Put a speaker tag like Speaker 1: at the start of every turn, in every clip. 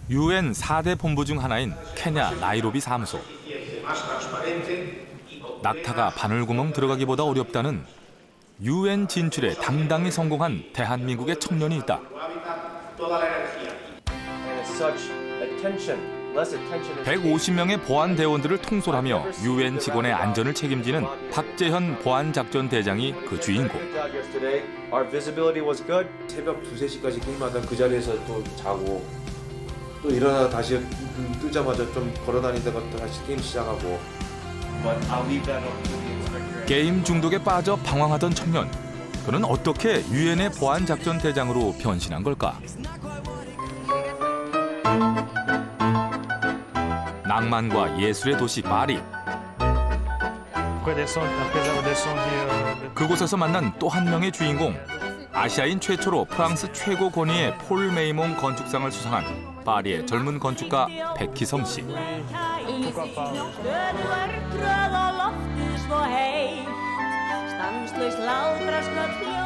Speaker 1: UN 4대 본부 중 하나인 케냐 나이로비 사무소. 낙타가 바늘구멍 들어가기보다 어렵다는 UN 진출에 당당히 성공한 대한민국의 청년이 있다. 150명의 보안 대원들을 통솔하며 UN 직원의 안전을 책임지는 박재현 보안작전대장이 그 주인공.
Speaker 2: 새벽 2, 3시까지 게임하던 그 자리에서 또 자고 또 일어나 다시 뜨자마자 좀 걸어다니다가 또 다시 게임 시작하고.
Speaker 1: 게임 중독에 빠져 방황하던 청년. 그는 어떻게 유엔의 보안작전대장으로 변신한 걸까? 낭만과 예술의 도시 파리. 그곳에서 만난 또 한 명의 주인공. 아시아인 최초로 프랑스 최고 권위의 폴 메이몽 건축상을 수상한 파리의 젊은 건축가 백희성 씨.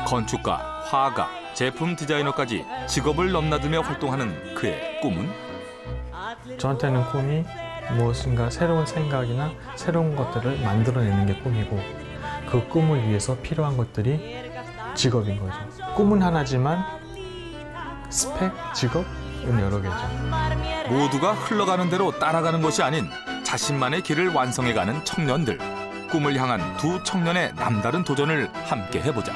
Speaker 1: 건축가, 화가, 제품 디자이너까지 직업을 넘나들며 활동하는 그의 꿈은?
Speaker 3: 저한테는 꿈이 무엇인가 새로운 생각이나 새로운 것들을 만들어내는 게 꿈이고, 그 꿈을 위해서 필요한 것들이 직업인 거죠. 꿈은 하나지만 스펙, 직업은 여러 개죠.
Speaker 1: 모두가 흘러가는 대로 따라가는 것이 아닌 자신만의 길을 완성해가는 청년들. 꿈을 향한 두 청년의 남다른 도전을 함께 해보자.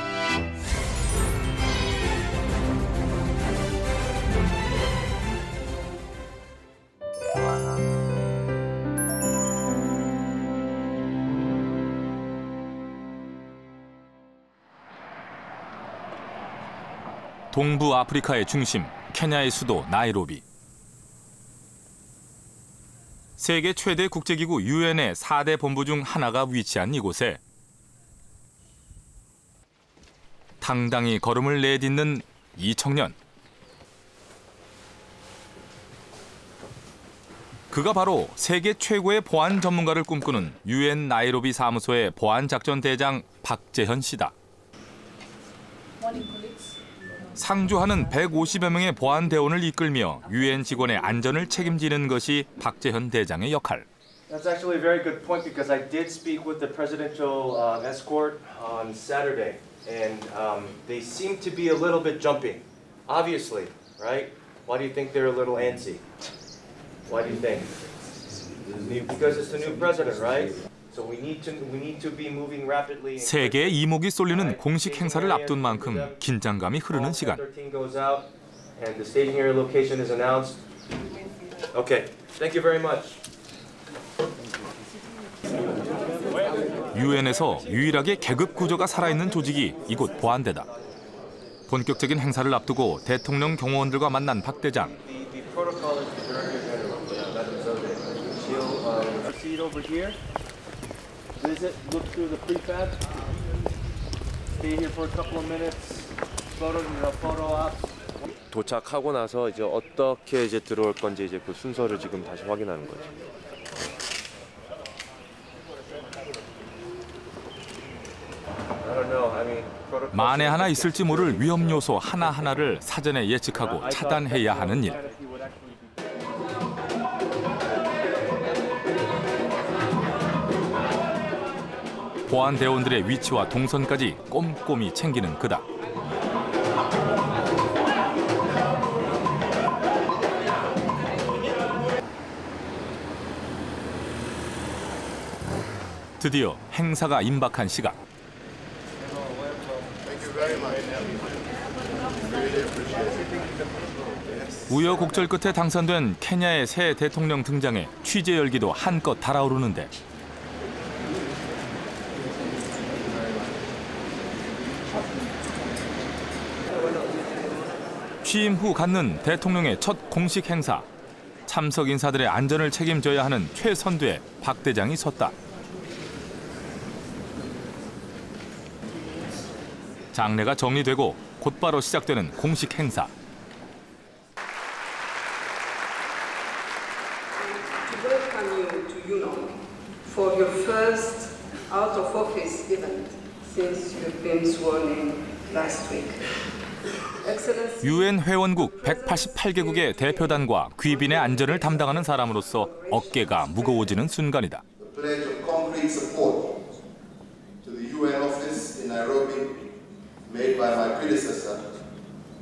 Speaker 1: 동부 아프리카의 중심, 케냐의 수도 나이로비. 세계 최대 국제기구 유엔의 4대 본부 중 하나가 위치한 이곳에 당당히 걸음을 내딛는 이 청년. 그가 바로 세계 최고의 보안 전문가를 꿈꾸는 유엔 나이로비 사무소의 보안작전대장 박재현 씨다. 상주하는 150여 명의 보안 대원을 이끌며 유엔 직원의 안전을 책임지는 것이 박재현 대장의 역할.
Speaker 2: That's actually a very good point because I did speak with the presidential escort on Saturday, and they seem to be a little bit jumpy. Obviously, right? Why do you think they're a little antsy? Why do you think? Because it's the new president, right? So we need to be moving rapidly.
Speaker 1: 세계의 이목이 쏠리는 공식 행사를 앞둔 만큼 긴장감이 흐르는 시간.
Speaker 2: And the staging area location is announced. Okay, thank you very much.
Speaker 1: 유엔에서 유일하게 계급 구조가 살아있는 조직이 이곳 보안대다. 본격적인 행사를 앞두고 대통령 경호원들과 만난 박 대장.
Speaker 2: Visit, look through the prefab. Stay here for a couple of minutes. Photo ops. 도착하고 나서 이제 어떻게 이제 들어올 건지 이제 그 순서를 지금 다시 확인하는 거죠.
Speaker 1: 만에 하나 있을지 모를 위험 요소 하나하나를 사전에 예측하고 차단해야 하는 일. 보안 대원들의 위치와 동선까지 꼼꼼히 챙기는 그다. 드디어 행사가 임박한 시각. 우여곡절 끝에 당선된 케냐의 새 대통령 등장에 취재 열기도 한껏 달아오르는데 취임 후 갖는 대통령의 첫 공식 행사. 참석 인사들의 안전을 책임져야 하는 최선두에 박 대장이 섰다. 장례가 정리되고 곧바로 시작되는 공식 행사.
Speaker 4: Welcome you to UNO for your first out of office event since you've been sworn in last week. Excellency,
Speaker 1: 유엔 회원국 188개국의 대표단과 귀빈의 안전을 담당하는 사람으로서 어깨가 무거워지는 순간이다.
Speaker 5: The pledge of concrete support to the UN office in Nairobi made by my predecessor,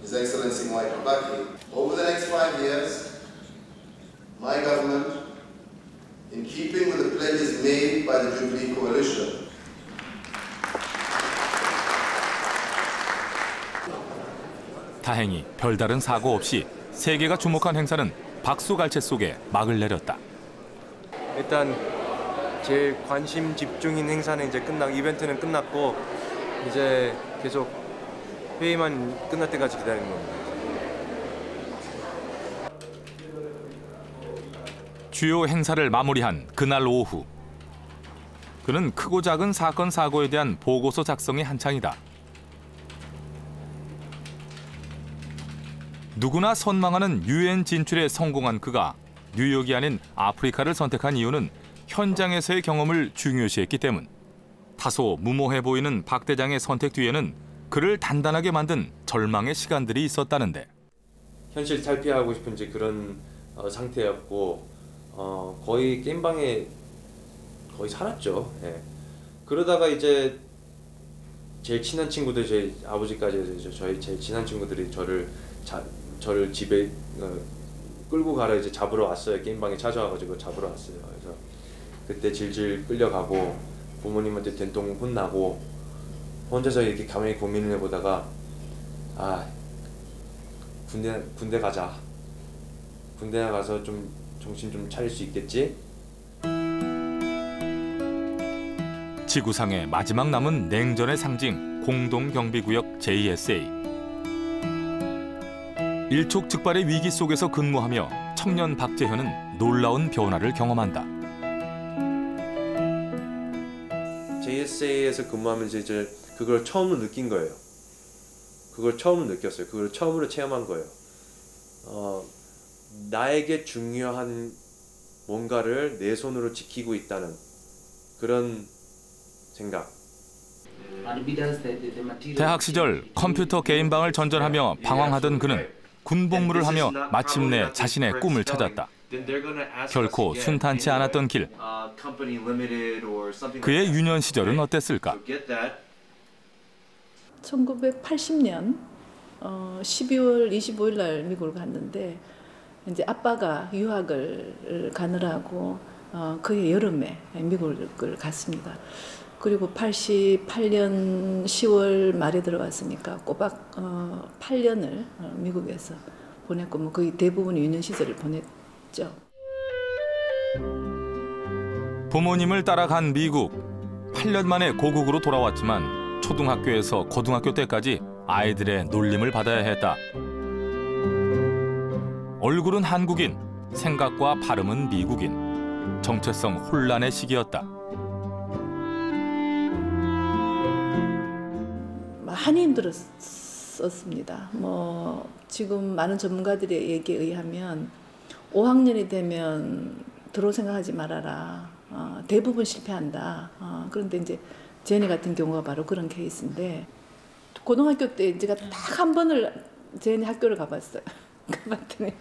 Speaker 5: His Excellency Mwai Kibaki. Over the next 5 years, my government, in keeping with the pledges made by the Jubilee Coalition,
Speaker 1: 다행히 별다른 사고 없이 세계가 주목한 행사는 박수갈채 속에 막을 내렸다.
Speaker 2: 일단 제일 관심 집중인 행사는 이제 이벤트는 끝났고 이제 계속 회의만 끝날 때까지 기다리는 겁니다.
Speaker 1: 주요 행사를 마무리한 그날 오후. 그는 크고 작은 사건 사고에 대한 보고서 작성이 한창이다. 누구나 선망하는 유엔 진출에 성공한 그가 뉴욕이 아닌 아프리카를 선택한 이유는 현장에서의 경험을 중요시했기 때문. 다소 무모해 보이는 박 대장의 선택 뒤에는 그를 단단하게 만든 절망의 시간들이 있었다는데.
Speaker 2: 현실 탈피하고 싶은 이제 그런 상태였고 거의 게임방에 거의 살았죠. 예. 그러다가 이제 제일 친한 친구들, 저희 아버지까지 해서 저희 제일 친한 친구들이 저를 집에 끌고 가러 이제 잡으러 왔어요. 게임방에 찾아와가지고 잡으러 왔어요. 그래서 그때 질질 끌려가고 부모님한테 된통 혼나고 혼자서 이렇게 가만히 고민을 해보다가 군대 가자. 군대 가서 좀 정신 좀 차릴 수 있겠지?
Speaker 1: 지구상의 마지막 남은 냉전의 상징 공동경비구역 JSA. 일촉즉발의 위기 속에서 근무하며 청년 박재현은 놀라운 변화를 경험한다.
Speaker 2: JSA에서 근무하면서 이제 그걸 처음으로 느낀 거예요. 그걸 처음으로 느꼈어요. 그걸 처음으로 체험한 거예요. 나에게 중요한 뭔가를 내 손으로 지키고 있다는 그런 생각.
Speaker 1: 대학 시절 컴퓨터 게임방을 전전하며 방황하던 그는 군복무를 하며 마침내 자신의 꿈을 찾았다. 결코 순탄치 않았던 길. 그의 유년 시절은 어땠을까?
Speaker 6: 1980년 12월 25일 날 미국을 갔는데 이제 아빠가 유학을 가느라고 그해 여름에 미국을 갔습니다. 그리고 88년 10월 말에 들어왔으니까 꼬박 8년을 미국에서 보냈고 뭐 거의 대부분 유년 시절을 보냈죠.
Speaker 1: 부모님을 따라간 미국. 8년 만에 고국으로 돌아왔지만 초등학교에서 고등학교 때까지 아이들의 놀림을 받아야 했다. 얼굴은 한국인, 생각과 발음은 미국인. 정체성 혼란의 시기였다.
Speaker 6: 많이 힘들었습니다. 뭐 지금 많은 전문가들의 얘기에 의하면 5학년이 되면 들어올 생각하지 말아라. 대부분 실패한다. 그런데 이제 제니 같은 경우가 바로 그런 케이스인데 고등학교 때 제가 딱 한 번을 제니 학교를 가봤어요. 가봤더니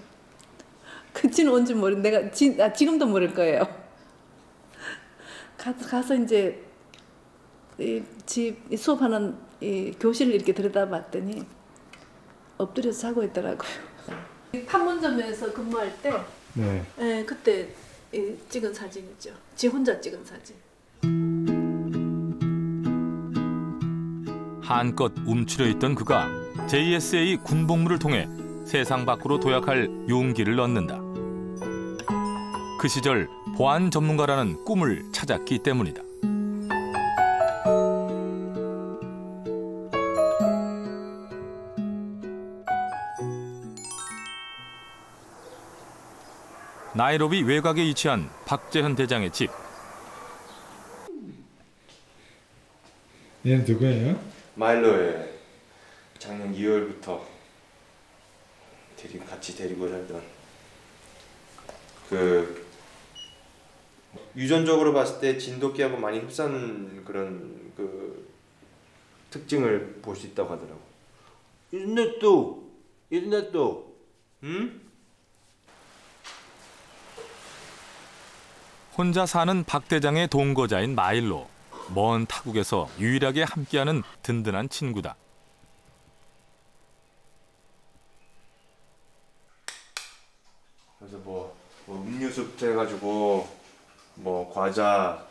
Speaker 6: 그치는 온지 내가 지금도 모를 거예요. 가서 이제 수업하는 이 교실을 이렇게 들여다봤더니 엎드려서 자고 있더라고요. 판문점에서 근무할 때, 네, 그때 찍은 사진이죠. 지 혼자 찍은 사진.
Speaker 1: 한껏 움츠려 있던 그가 JSA 군복무를 통해 세상 밖으로 도약할 용기를 얻는다. 그 시절 보안 전문가라는 꿈을 찾았기 때문이다. 나이로비 외곽에 위치한 박재현 대장의 집.
Speaker 3: 얘는 누구예요?
Speaker 2: 마일로예요. 작년 2월부터 같이 데리고 살던 유전적으로 봤을 때 진돗개하고 많이 흡사한 그런 특징을 볼 수 있다고 하더라고.
Speaker 7: Isn't it though? Isn't it though?
Speaker 1: 혼자 사는 박 대장의 동거자인 마일로. 먼 타국에서 유일하게 함께하는 든든한 친구다.
Speaker 2: 그래서 뭐 음료수부터 해가지고 뭐 과자,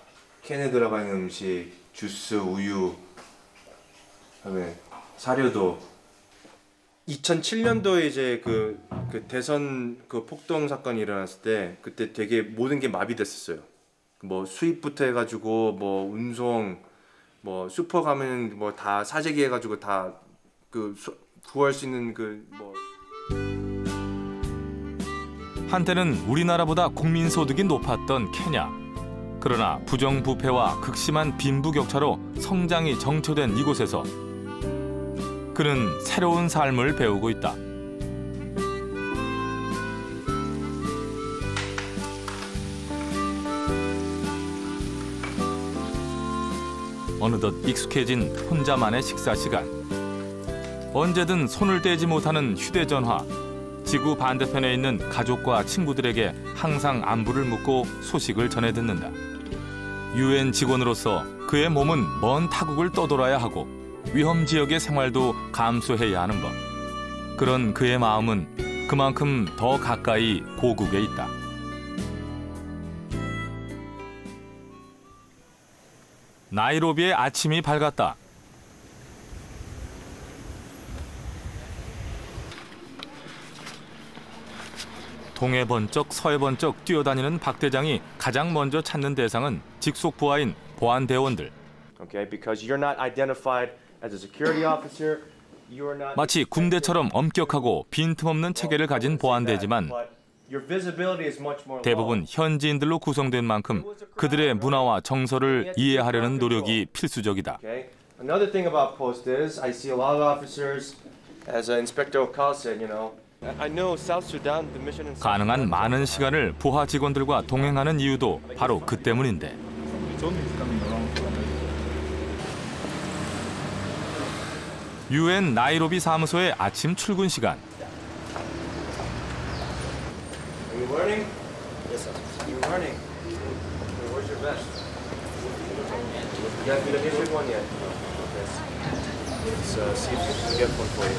Speaker 2: 캔에 들어가 있는 음식, 주스, 우유, 그다음에 사료도. 2007년도에 이제 그 대선 그 폭동 사건이 일어났을 때 그때 되게 모든 게 마비됐었어요. 뭐 수입부터 해가지고 뭐 운송, 뭐 슈퍼 가면 뭐 다 사재기 해가지고 다 그 구할 수 있는 그 뭐.
Speaker 1: 한때는 우리나라보다 국민 소득이 높았던 케냐. 그러나 부정부패와 극심한 빈부격차로 성장이 정체된 이곳에서 그는 새로운 삶을 배우고 있다. 어느덧 익숙해진 혼자만의 식사 시간. 언제든 손을 떼지 못하는 휴대전화. 지구 반대편에 있는 가족과 친구들에게 항상 안부를 묻고 소식을 전해 듣는다. UN 직원으로서 그의 몸은 먼 타국을 떠돌아야 하고 위험 지역의 생활도 감수해야 하는 법. 그런 그의 마음은 그만큼 더 가까이 고국에 있다. 나이로비의 아침이 밝았다. 동해 번쩍 서해 번쩍 뛰어다니는 박 대장이 가장 먼저 찾는 대상은 직속 부하인 보안대원들.
Speaker 2: Okay, because you're not identified as a security officer, you are not.
Speaker 1: 마치 군대처럼 엄격하고 빈틈없는 체계를 가진 보안대지만
Speaker 2: Your visibility is much more low.
Speaker 1: 대부분 현지인들로 구성된 만큼 그들의 문화와 정서를 이해하려는 노력이 필수적이다.
Speaker 2: Okay. Another thing about post is I see a lot of officers, as Inspector Okal said, you know, I know South Sudan, the mission in South
Speaker 1: 가능한
Speaker 2: Sudan.
Speaker 1: 많은 시간을 부하 직원들과 동행하는 이유도 바로 그 때문인데. UN 나이로비 사무소의 아침 출근 시간.
Speaker 2: Are you learning? Yes, sir. You're learning. Okay, where's your vest? You didn't get one yet. Let's see if we can get one for you.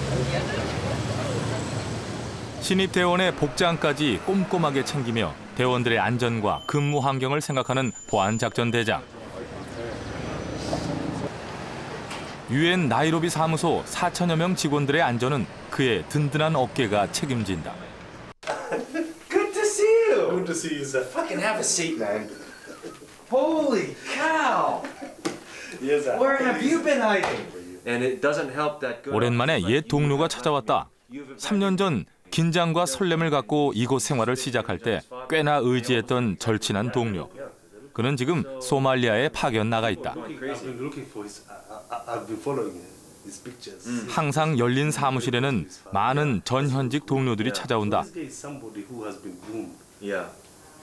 Speaker 1: 신입 대원의 복장까지 꼼꼼하게 챙기며 대원들의 안전과 근무 환경을 생각하는 보안작전대장. UN 나이로비 사무소 4천여 명 직원들의 안전은 그의 든든한 어깨가 책임진다.
Speaker 2: Good to see you.
Speaker 8: Good to see you, sir.
Speaker 2: Fucking have a seat, man. Holy cow!
Speaker 8: Yes, sir.
Speaker 2: Where have you been hiding? And it doesn't help that good.
Speaker 1: 오랜만에 옛 동료가 찾아왔다. 3년 전 긴장과 설렘을 갖고 이곳 생활을 시작할 때 꽤나 의지했던 절친한 동료. 그는 지금 소말리아에 파견 나가 있다.
Speaker 8: I've been looking for his. I've been following his pictures.
Speaker 1: 항상 열린 사무실에는 많은 전 현직 동료들이 찾아온다.
Speaker 8: This guy is somebody who has been groomed,
Speaker 2: Yeah.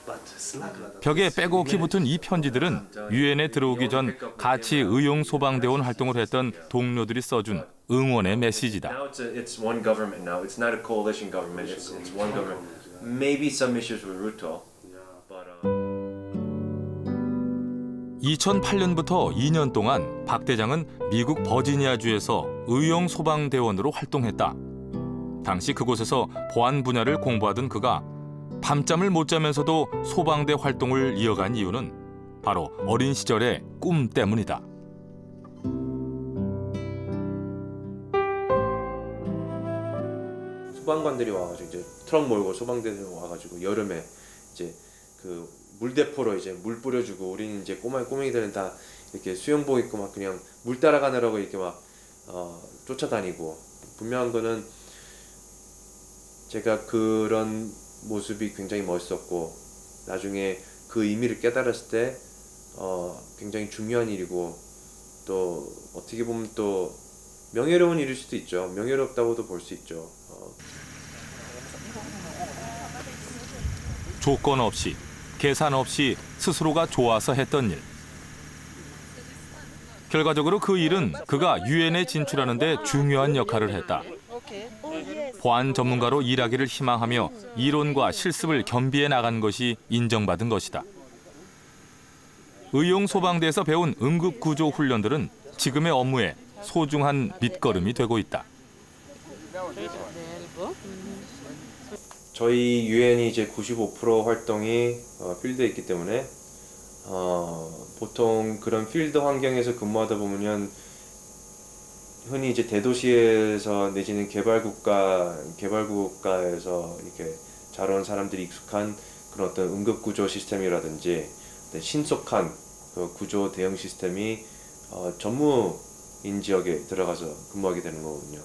Speaker 8: but slack like that.
Speaker 1: 벽에 빼곡히 붙은 이 편지들은 유엔에 들어오기 전 같이 의용 소방대원 활동을 했던 동료들이 써준 응원의 메시지다.
Speaker 2: Now it's one government now. It's not a coalition government. It's one government. Maybe some issues with Ruto, but
Speaker 1: 2008년부터 2년 동안 박 대장은 미국 버지니아주에서 의용 소방대원으로 활동했다. 당시 그곳에서 보안 분야를 공부하던 그가 밤잠을 못 자면서도 소방대 활동을 이어간 이유는 바로 어린 시절의 꿈 때문이다.
Speaker 2: 소방관들이 와가지고 이제 트럭 몰고 소방대들이 와가지고 여름에 이제 그 물대포로 이제 물 뿌려주고 우리는 이제 꼬맹이들은 다 이렇게 수영복 입고 막 그냥 물 따라가느라고 이렇게 막 쫓아다니고. 분명한 거는 제가 그런 모습이 굉장히 멋있었고 나중에 그 의미를 깨달았을 때 굉장히 중요한 일이고 또 어떻게 보면 또 명예로운 일일 수도 있죠. 명예롭다고도 볼 수 있죠.
Speaker 1: 조건 없이, 계산 없이 스스로가 좋아서 했던 일. 결과적으로 그 일은 그가 유엔에 진출하는 데 중요한 역할을 했다. 보안 전문가로 일하기를 희망하며 이론과 실습을 겸비해 나간 것이 인정받은 것이다. 의용소방대에서 배운 응급구조 훈련들은 지금의 업무에 소중한 밑거름이 되고 있다.
Speaker 9: 저희 유엔이 이제 95% 활동이 필드에 있기 때문에 보통 그런 필드 환경에서 근무하다 보면 흔히 이제 대도시에서 내지는 개발국가에서 이렇게 자라온 사람들이 익숙한 그런 어떤 응급구조 시스템이라든지 신속한 그 구조 대응 시스템이 전무인 지역에 들어가서 근무하게 되는 거거든요.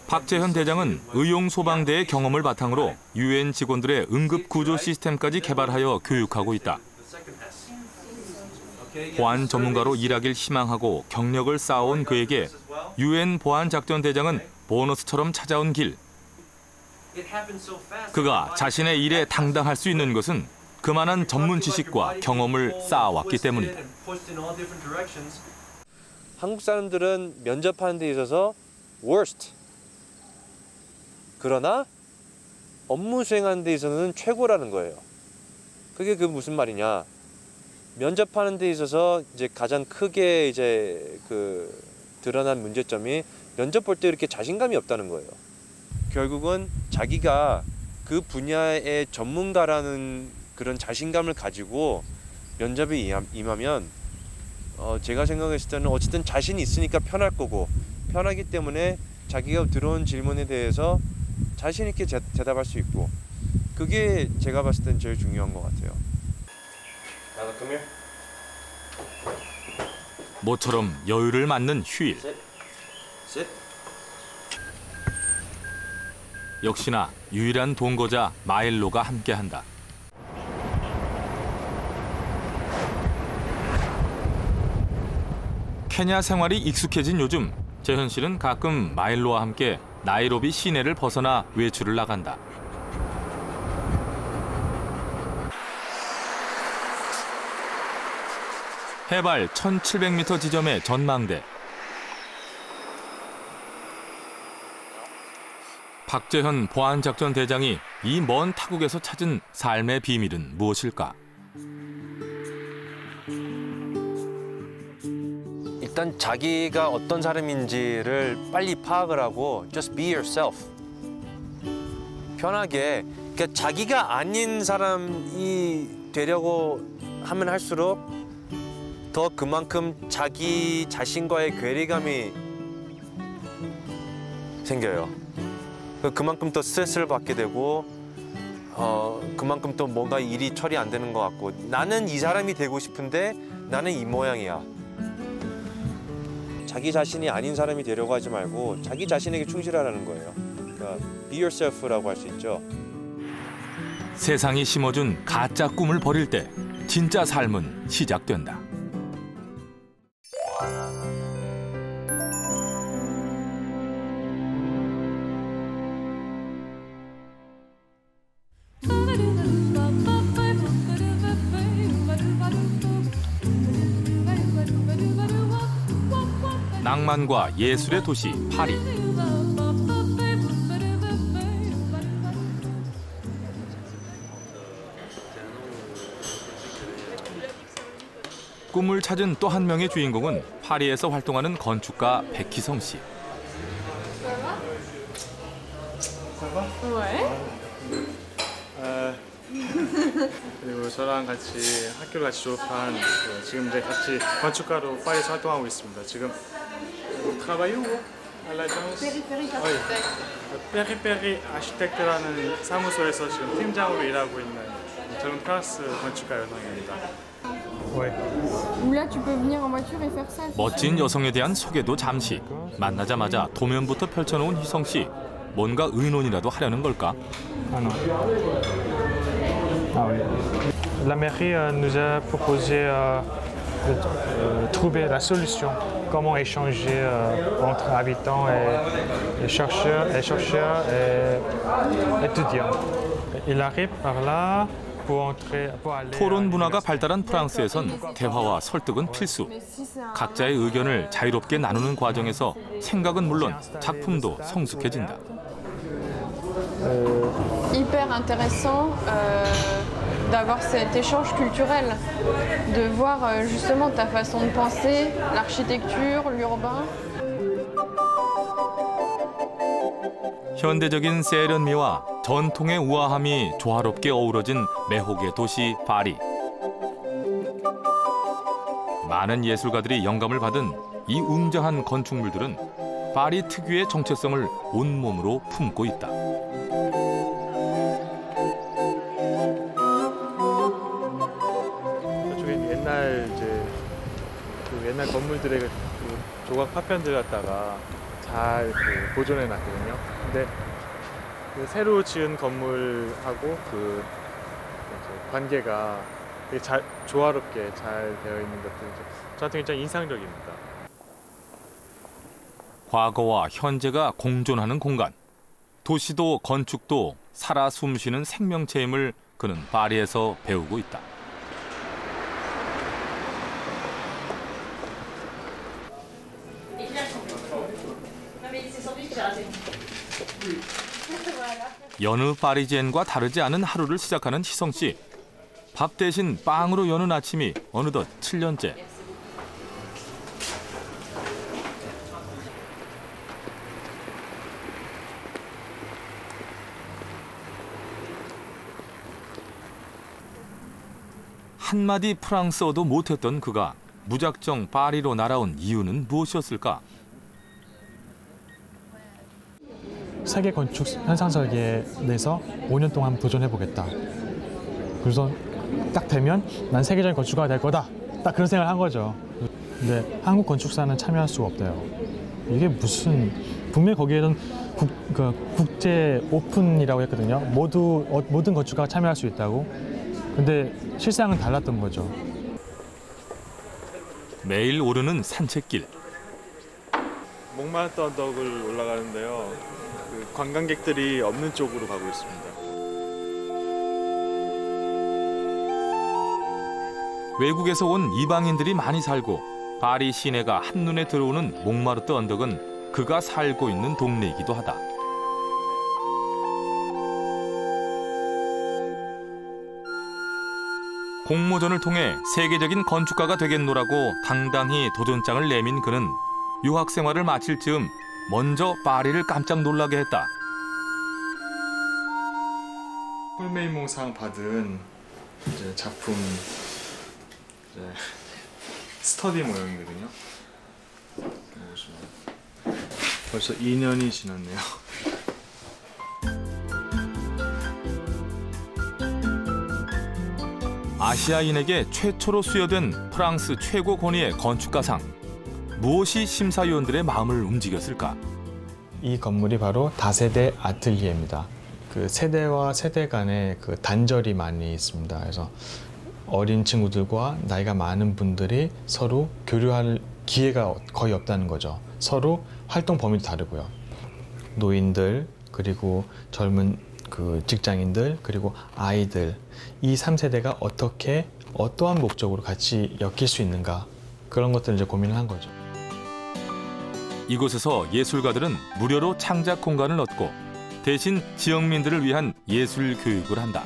Speaker 1: 박재현 대장은 의용소방대의 경험을 바탕으로 유엔 직원들의 응급구조 시스템까지 개발하여 교육하고 있다. 보안 전문가로 일하길 희망하고 경력을 쌓아온 그에게 유엔 보안작전대장은 보너스처럼 찾아온 길. 그가 자신의 일에 당당할 수 있는 것은 그만한 전문 지식과 경험을 쌓아왔기 때문이다.
Speaker 9: 한국 사람들은 면접하는 데 있어서 worst. 그러나 업무 수행하는 데 있어서는 최고라는 거예요. 그게 그 무슨 말이냐? 면접하는 데 있어서 이제 가장 크게 이제 그 드러난 문제점이 면접 볼 때 이렇게 자신감이 없다는 거예요. 결국은 자기가 그 분야의 전문가라는 그런 자신감을 가지고 면접에 임하면 제가 생각했을 때는 어쨌든 자신이 있으니까 편할 거고 편하기 때문에 자기가 들어온 질문에 대해서 자신 있게 대답할 수 있고 그게 제가 봤을 땐 제일 중요한 것 같아요.
Speaker 1: 모처럼 여유를 맞는 휴일. 역시나 유일한 동거자 마일로가 함께한다. 케냐 생활이 익숙해진 요즘 재현 씨는 가끔 마일로와 함께 나이로비 시내를 벗어나 외출을 나간다. 해발 1700m 지점의 전망대. 박재현 보안작전대장이 이 먼 타국에서 찾은 삶의 비밀은 무엇일까?
Speaker 9: 일단 자기가 어떤 사람인지를 빨리 파악을 하고 just be yourself. 편하게. 그러니까 자기가 아닌 사람이 되려고 하면 할수록 더 그만큼 자기 자신과의 괴리감이 생겨요. 그만큼 더 스트레스를 받게 되고 그만큼 또 뭔가 일이 처리 안 되는 것 같고 나는 이 사람이 되고 싶은데 나는 이 모양이야. 자기 자신이 아닌 사람이 되려고 하지 말고 자기 자신에게 충실하라는 거예요. 그러니까 be yourself라고 할 수 있죠.
Speaker 1: 세상이 심어준 가짜 꿈을 버릴 때 진짜 삶은 시작된다. 낭만과 예술의 도시 파리. 꿈을 찾은 또 한 명의 주인공은 파리에서 활동하는 건축가 백희성 씨.
Speaker 3: 그리고 저랑 같이 학교를 같이 졸업한 지금 이제 같이 건축가로 파리에서 활동하고 있습니다. 지금 travaillez où à l'agence? 페리페리 아시텍트라는 사무소에서 지금 팀장으로 일하고 있는 젊은 프랑스 건축가 여성입니다.
Speaker 1: 멋진 여성에 대한 소개도 잠시. 만나자마자 도면부터 펼쳐놓은 희성 씨. 뭔가 의논이라도 하려는 걸까?
Speaker 3: La mairie nous a proposé de trouver la solution. Comment échanger entre habitants et chercheurs et étudiants. Il arrive par là
Speaker 1: 토론 문화가 발달한 프랑스에선 대화와 설득은 필수. 각자의 의견을 자유롭게 나누는 과정에서 생각은 물론 작품도 성숙해진다.
Speaker 10: Hyper intéressant d'avoir cet échange culturel, de voir justement ta façon de penser, l'architecture, l'urbain.
Speaker 1: 현대적인 세련미와 전통의 우아함이 조화롭게 어우러진 매혹의 도시 파리. 많은 예술가들이 영감을 받은 이 웅장한 건축물들은 파리 특유의 정체성을 온몸으로 품고 있다.
Speaker 3: 저쪽에 옛날 옛날 건물들의 그 조각 파편들 갖다가 잘 보존해 놨거든요. 근데 그 새로 지은 건물하고 그 관계가 되게 잘 조화롭게 잘 되어 있는 것들이 저한테 굉장히 인상적입니다.
Speaker 1: 과거와 현재가 공존하는 공간. 도시도 건축도 살아 숨쉬는 생명체임을 그는 파리에서 배우고 있다. 여느 파리지엔과 다르지 않은 하루를 시작하는 희성 씨. 밥 대신 빵으로 여는 아침이 어느덧 7년째. 한마디 프랑스어도 못했던 그가 무작정 파리로 날아온 이유는 무엇이었을까?
Speaker 3: 세계 건축 현상 설계에 대해서 5년 동안 도전해보겠다. 그래서 딱 되면 난 세계적인 건축가가 될 거다. 딱 그런 생각을 한 거죠. 근데 한국 건축사는 참여할 수가 없대요. 이게 무슨 분명히 거기에는 국제 오픈이라고 했거든요. 모든 건축가가 참여할 수 있다고. 근데 실상은 달랐던 거죠.
Speaker 1: 매일 오르는 산책길.
Speaker 3: 몽마르트 언덕을 올라가는데요. 그 관광객들이 없는 쪽으로 가고 있습니다.
Speaker 1: 외국에서 온 이방인들이 많이 살고 파리 시내가 한눈에 들어오는 몽마르트 언덕은 그가 살고 있는 동네이기도 하다. 공모전을 통해 세계적인 건축가가 되겠노라고 당당히 도전장을 내민 그는 유학 생활을 마칠 즈음 먼저 파리를 깜짝 놀라게 했다.
Speaker 3: 폴메이몽상 받은 작품 스터디 모형이거든요. 벌써 2년이 지났네요.
Speaker 1: 아시아인에게 최초로 수여된 프랑스 최고 권위의 건축가상. 무엇이 심사위원들의 마음을 움직였을까?
Speaker 3: 이 건물이 바로 다세대 아틀리에입니다. 그 세대와 세대 간의 그 단절이 많이 있습니다. 그래서 어린 친구들과 나이가 많은 분들이 서로 교류할 기회가 거의 없다는 거죠. 서로 활동 범위도 다르고요. 노인들, 그리고 젊은 그 직장인들, 그리고 아이들, 이 3세대가 어떻게 어떠한 목적으로 같이 엮일 수 있는가, 그런 것들을 이제 고민을 한 거죠.
Speaker 1: 이곳에서 예술가들은 무료로 창작 공간을 얻고 대신 지역민들을 위한 예술 교육을 한다.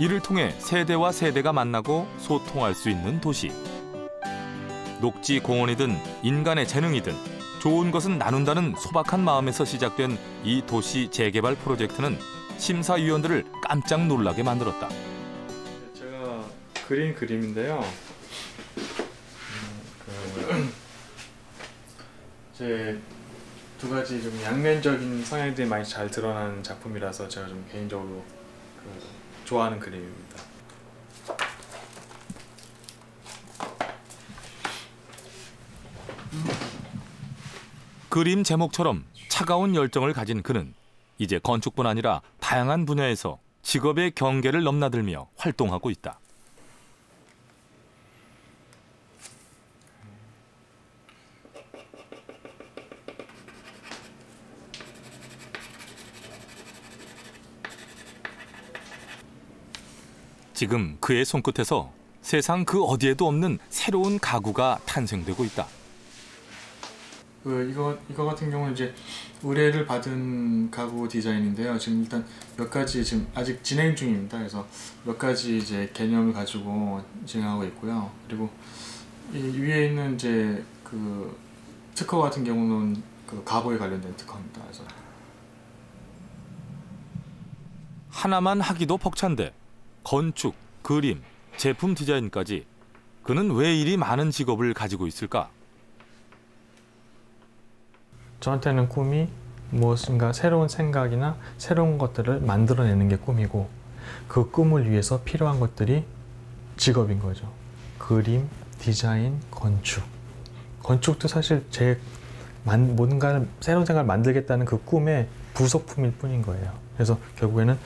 Speaker 1: 이를 통해 세대와 세대가 만나고 소통할 수 있는 도시. 녹지 공원이든 인간의 재능이든 좋은 것은 나눈다는 소박한 마음에서 시작된 이 도시 재개발 프로젝트는 심사위원들을 깜짝 놀라게 만들었다.
Speaker 3: 제가 그린 그림인데요. 제 두 가지 좀 양면적인 성향들이 많이 잘 드러나는 작품이라서 제가 좀 개인적으로 좋아하는 그림입니다.
Speaker 1: 그림 제목처럼 차가운 열정을 가진 그는 이제 건축뿐 아니라 다양한 분야에서 직업의 경계를 넘나들며 활동하고 있다. 지금 그의 손끝에서 세상 그 어디에도 없는 새로운 가구가 탄생되고 있다.
Speaker 3: 이거 같은 경우는 이제 의뢰를 받은 가구 디자인인데요. 지금 일단 몇 가지 지금 아직 진행 중입니다. 그래서 몇 가지 이제 개념을 가지고 진행하고 있고요. 그리고 이 위에 있는 이제 그 특허 같은 경우는 그 가구에 관련된 특허입니다. 그래서
Speaker 1: 하나만 하기도 벅찬데 건축, 그림, 제품 디자인까지 그는 왜 이리 많은 직업을 가지고 있을까?
Speaker 3: 저한테는 꿈이 무엇인가 새로운 생각이나 새로운 것들을 만들어내는 게 꿈이고 그 꿈을 위해서 필요한 것들이 직업인 거죠. 그림, 디자인, 건축. 건축도 사실 제 뭔가를 새로운 생각을 만들겠다는 그 꿈의 부속품일 뿐인 거예요. 그래서 결국에는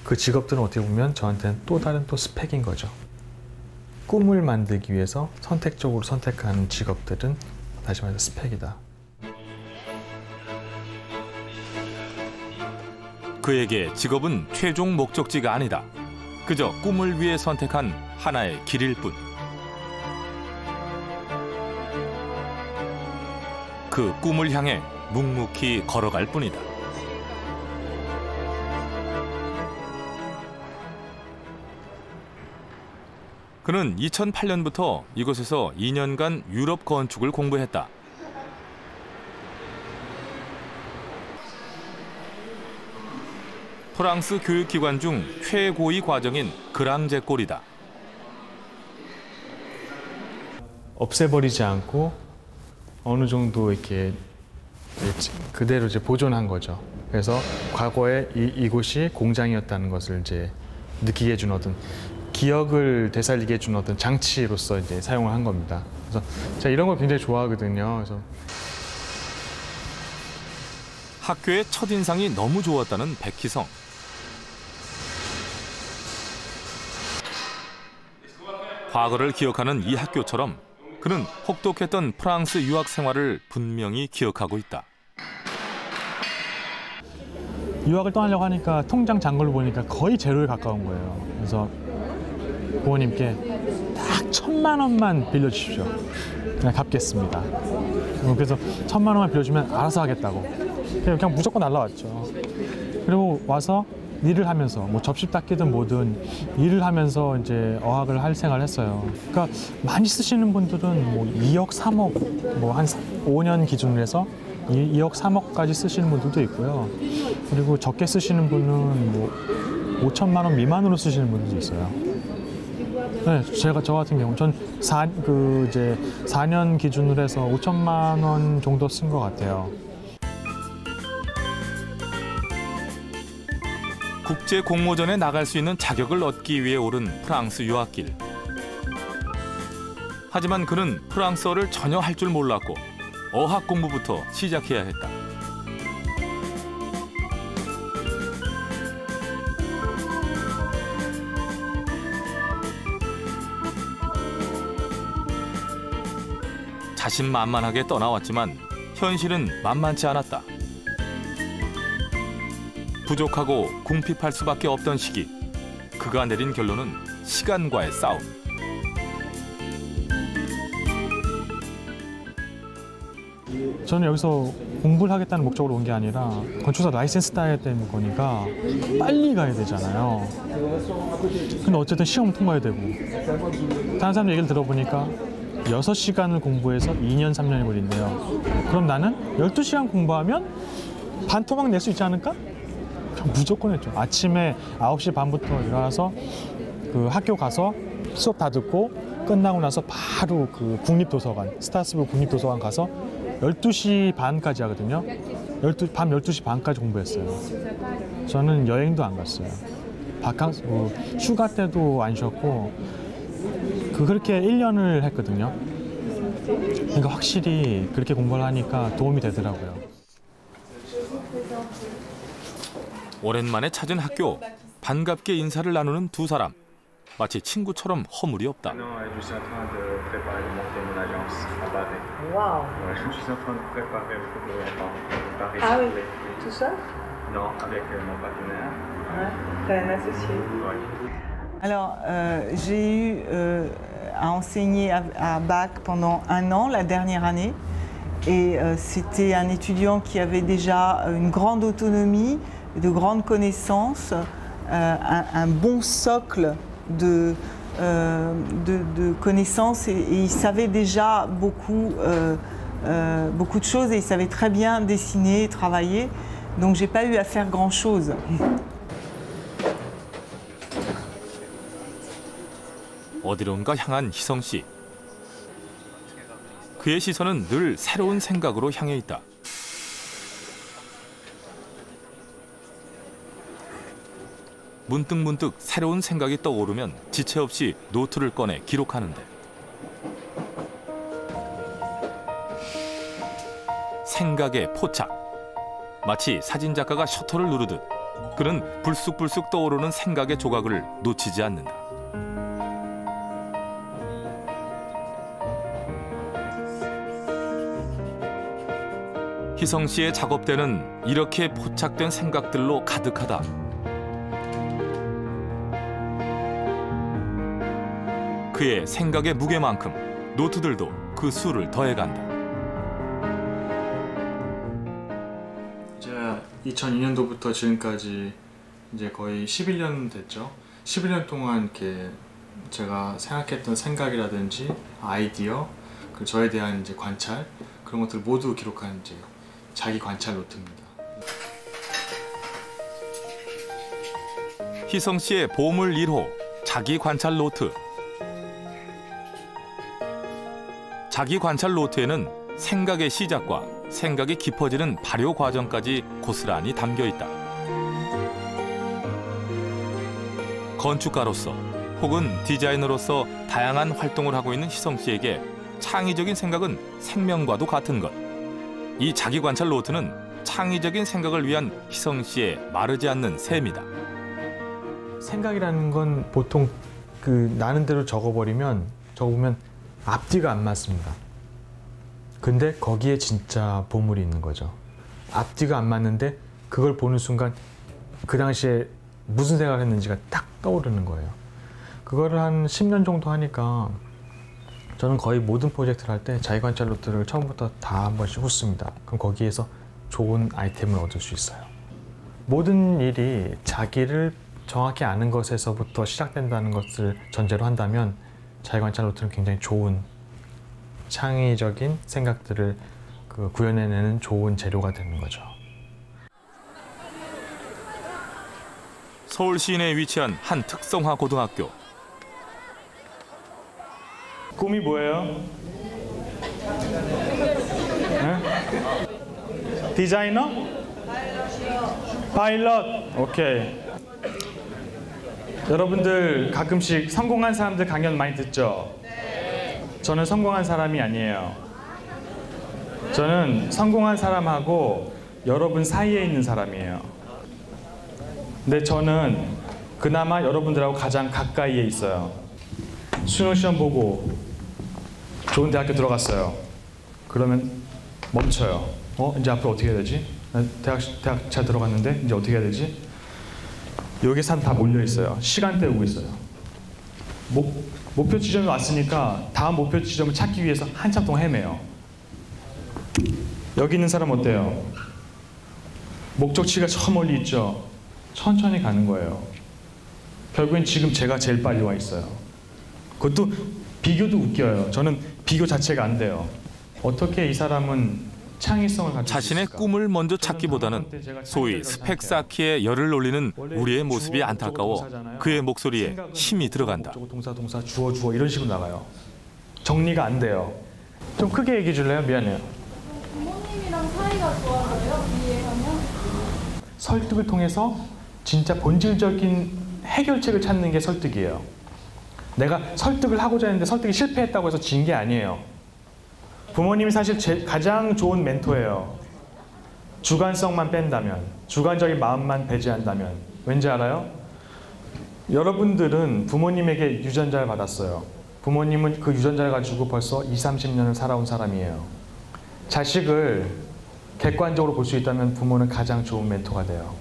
Speaker 3: 그 직업들은 어떻게 보면 저한테는 또 다른 또 스펙인 거죠. 꿈을 만들기 위해서 선택적으로 선택하는 직업들은 다시 말해서 스펙이다.
Speaker 1: 그에게 직업은 최종 목적지가 아니다. 그저 꿈을 위해 선택한 하나의 길일 뿐. 그 꿈을 향해 묵묵히 걸어갈 뿐이다. 그는 2008년부터 이곳에서 2년간 유럽 건축을 공부했다. 프랑스 교육기관 중 최고위 과정인 그랑제꼴이다.
Speaker 3: 없애버리지 않고 어느 정도 이렇게 그대로 이제 보존한 거죠. 그래서 과거에 이곳이 공장이었다는 것을 이제 느끼게 해준 어떤 기억을 되살리게 해준 어떤 장치로서 이제 사용을 한 겁니다. 그래서 제가 이런 걸 굉장히 좋아하거든요. 그래서
Speaker 1: 학교의 첫인상이 너무 좋았다는 백희성. 과거를 기억하는 이 학교처럼 그는 혹독했던 프랑스 유학 생활을 분명히 기억하고 있다.
Speaker 3: 유학을 떠나려고 하니까 통장 잔고를 보니까 거의 제로에 가까운 거예요. 그래서 부모님께 딱 1,000만 원만 빌려주십시오. 그냥 갚겠습니다. 그래서 1,000만 원만 빌려주면 알아서 하겠다고. 그냥 무조건 날라왔죠. 그리고 와서 일을 하면서 뭐 접시 닦기든 뭐든 일을 하면서 이제 어학을 할 생각을 했어요. 그러니까 많이 쓰시는 분들은 뭐 2억, 3억 뭐 한 5년 기준으로 해서 2억, 3억까지 쓰시는 분들도 있고요. 그리고 적게 쓰시는 분은 뭐 5천만 원 미만으로 쓰시는 분들도 있어요. 네, 저 같은 경우 전 4년 기준으로 해서 5천만 원 정도 쓴 것 같아요.
Speaker 1: 국제 공모전에 나갈 수 있는 자격을 얻기 위해 오른 프랑스 유학길. 하지만 그는 프랑스어를 전혀 할 줄 몰랐고 어학 공부부터 시작해야 했다. 자신만만하게 떠나왔지만 현실은 만만치 않았다. 부족하고 궁핍할 수밖에 없던 시기, 그가 내린 결론은 시간과의 싸움.
Speaker 3: 저는 여기서 공부를 하겠다는 목적으로 온 게 아니라 건축사 라이센스 따야 되는 거니까 빨리 가야 되잖아요. 근데 어쨌든 시험 통과해야 되고 다른 사람 얘기를 들어보니까 6시간을 공부해서 2년, 3년이 걸린대요. 그럼 나는 12시간 공부하면 반토막 낼 수 있지 않을까? 무조건 했죠. 아침에 9시 반부터 일어나서 그 학교 가서 수업 다 듣고 끝나고 나서 바로 그 국립도서관, 스트라스부르 국립도서관 가서 12시 반까지 하거든요. 밤 12시 반까지 공부했어요. 저는 여행도 안 갔어요. 바캉스, 휴가 때도 안 쉬었고 그렇게 1년을 했거든요. 그러니까 확실히 그렇게 공부를 하니까 도움이 되더라고요.
Speaker 1: 오랜만에 찾은 학교, 반갑게 인사를 나누는 두 사람. 마치 친구처럼 허물이 없다.
Speaker 11: Alors, j'ai eu à enseigner à Bac pendant 1 an, la dernière année. Et c'était un étudiant qui avait déjà une grande autonomie, de grandes connaissances, un bon socle de connaissances et il savait déjà beaucoup de choses et il savait très bien dessiner et travailler. Donc j'ai pas eu à faire grand-chose.
Speaker 1: 어디론가 향한 희성 씨. 그의 시선은 늘 새로운 생각으로 향해 있다. 문득문득 새로운 생각이 떠오르면 지체 없이 노트를 꺼내 기록하는데. 생각의 포착. 마치 사진작가가 셔터를 누르듯 그는 불쑥불쑥 떠오르는 생각의 조각을 놓치지 않는다. 희성 씨의 작업대는 이렇게 포착된 생각들로 가득하다. 그의 생각의 무게만큼 노트들도 그 수를 더해간다.
Speaker 3: 제가 2002년도부터 지금까지 이제 거의 11년 됐죠. 11년 동안 이렇게 제가 생각했던 생각이라든지 아이디어, 그 저에 대한 이제 관찰 그런 것들 모두 기록한 이제 자기 관찰 노트입니다.
Speaker 1: 희성 씨의 보물 1호 자기 관찰 노트. 자기 관찰 노트에는 생각의 시작과 생각이 깊어지는 발효 과정까지 고스란히 담겨 있다. 건축가로서 혹은 디자이너로서 다양한 활동을 하고 있는 희성 씨에게 창의적인 생각은 생명과도 같은 것. 이 자기 관찰 노트는 창의적인 생각을 위한 희성 씨의 마르지 않는 셈이다.
Speaker 3: 생각이라는 건 보통 그 나는 대로 적어보면 앞뒤가 안 맞습니다. 근데 거기에 진짜 보물이 있는 거죠. 앞뒤가 안 맞는데 그걸 보는 순간 그 당시에 무슨 생각을 했는지가 딱 떠오르는 거예요. 그거를 한 10년 정도 하니까 저는 거의 모든 프로젝트를 할 때 자기 관찰 노트를 처음부터 다 한 번씩 훑습니다. 그럼 거기에서 좋은 아이템을 얻을 수 있어요. 모든 일이 자기를 정확히 아는 것에서부터 시작된다는 것을 전제로 한다면 자기 관찰 노트는 굉장히 좋은 창의적인 생각들을 구현해내는 좋은 재료가 되는 거죠.
Speaker 1: 서울 시내에 위치한 한 특성화 고등학교.
Speaker 3: 꿈이 뭐예요? 네? 디자이너? 파일럿. 오케이. 여러분들 가끔씩 성공한 사람들 강연 많이 듣죠? 저는 성공한 사람이 아니에요. 저는 성공한 사람하고 여러분 사이에 있는 사람이에요. 근데 저는 그나마 여러분들하고 가장 가까이에 있어요. 수능 시험 보고 좋은 대학교 들어갔어요. 그러면 멈춰요. 이제 앞으로 어떻게 해야 되지? 대학 잘 들어갔는데 이제 어떻게 해야 되지? 여기 사람 다 몰려 있어요. 시간 때우고 있어요. 목표 지점에 왔으니까 다음 목표 지점을 찾기 위해서 한참 동안 헤매요. 여기 있는 사람 어때요? 목적지가 저 멀리 있죠? 천천히 가는 거예요. 결국엔 지금 제가 제일 빨리 와 있어요. 그것도 비교도 웃겨요. 저는 비교 자체가 안 돼요. 어떻게 이 사람은 창의성을 가지고
Speaker 1: 자신의
Speaker 3: 있을까?
Speaker 1: 꿈을 먼저 찾기보다는 소위 스펙 쌓기에 열을 올리는 우리의 모습이 안타까워 그의 목소리에 힘이 들어간다.
Speaker 3: 동사 주어 이런 식으로 나가요. 정리가 안 돼요. 좀 크게 얘기해 줄래요? 미안해요.
Speaker 12: 부모님이랑 사이가 좋아져요? 이해하면?
Speaker 3: 설득을 통해서 진짜 본질적인 해결책을 찾는 게 설득이에요. 내가 설득을 하고자 했는데 설득이 실패했다고 해서 진 게 아니에요. 부모님이 사실 가장 좋은 멘토예요. 주관성만 뺀다면, 주관적인 마음만 배제한다면. 왠지 알아요? 여러분들은 부모님에게 유전자를 받았어요. 부모님은 그 유전자를 가지고 벌써 20-30년을 살아온 사람이에요. 자식을 객관적으로 볼 수 있다면 부모는 가장 좋은 멘토가 돼요.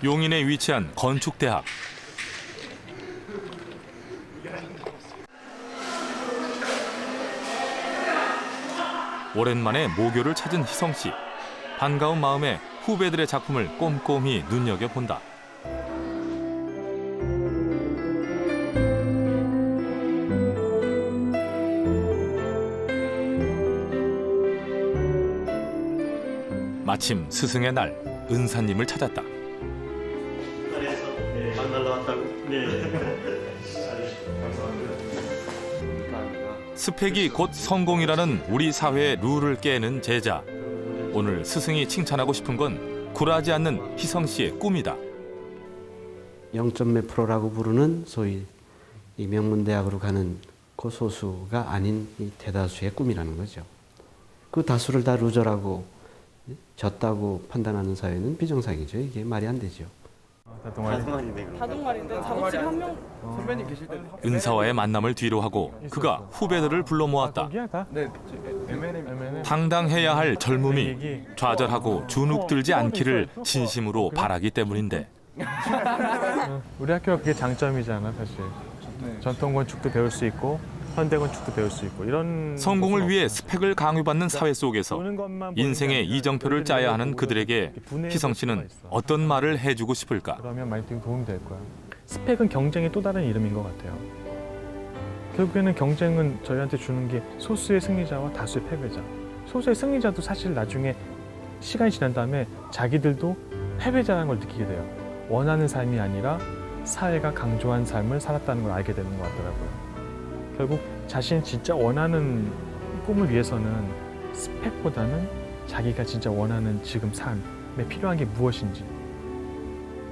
Speaker 1: 용인에 위치한 건축대학. 오랜만에 모교를 찾은 희성 씨. 반가운 마음에 후배들의 작품을 꼼꼼히 눈여겨본다. 마침 스승의 날, 은사님을 찾았다.
Speaker 8: 만나러 왔다고? 네.
Speaker 1: 스펙이 곧 성공이라는 우리 사회의 룰을 깨는 제자. 오늘 스승이 칭찬하고 싶은 건 굴하지 않는 희성 씨의 꿈이다.
Speaker 13: 0점 몇 프로라고 부르는 소위 이 명문대학으로 가는 그 소수가 아닌 이 대다수의 꿈이라는 거죠. 그 다수를 다 루저라고 졌다고 판단하는 사회는 비정상이죠. 이게 말이 안 되죠.
Speaker 12: 다동말인데 작업실 한 명 선배님 계실 때
Speaker 1: 은사와의 만남을 뒤로 하고 그가 후배들을 불러 모았다. 당당해야 할 젊음이 좌절하고 주눅들지 않기를 진심으로 바라기 때문인데.
Speaker 3: 우리 학교가 그게 장점이잖아, 사실. 전통 건축도 배울 수 있고 현대 건축도 배울 수 있고 이런
Speaker 1: 성공을 위해 스펙을 강요받는 사회 속에서 인생의 이정표를 짜야 하는 그들에게 희성 씨는 어떤 말을 해주고 싶을까?
Speaker 3: 그러면 많이 도움이 될 거야. 스펙은 경쟁의 또 다른 이름인 것 같아요. 결국에는 경쟁은 저희한테 주는 게 소수의 승리자와 다수의 패배자. 소수의 승리자도 사실 나중에 시간이 지난 다음에 자기들도 패배자라는 걸 느끼게 돼요. 원하는 삶이 아니라 사회가 강조한 삶을 살았다는 걸 알게 되는 것 같더라고요. 결국 자신이 진짜 원하는 꿈을 위해서는 스펙보다는 자기가 진짜 원하는 지금 삶에 필요한 게 무엇인지,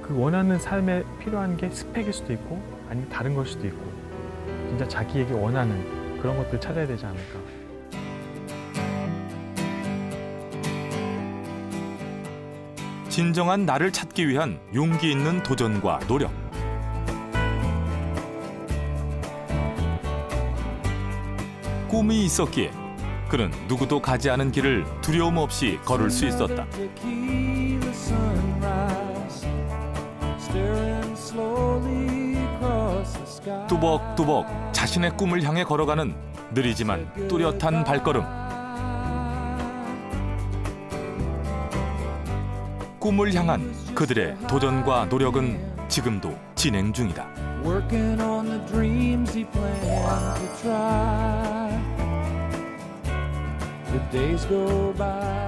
Speaker 3: 그 원하는 삶에 필요한 게 스펙일 수도 있고 아니면 다른 걸 수도 있고, 진짜 자기에게 원하는 그런 것들을 찾아야 되지 않을까.
Speaker 1: 진정한 나를 찾기 위한 용기 있는 도전과 노력. 꿈이 있었기에 그는 누구도 가지 않은 길을 두려움 없이 걸을 수 있었다. 뚜벅뚜벅 자신의 꿈을 향해 걸어가는 느리지만 뚜렷한 발걸음. 꿈을 향한 그들의 도전과 노력은 지금도 진행 중이다.
Speaker 14: Working on the dreams he planned to try. The days go by.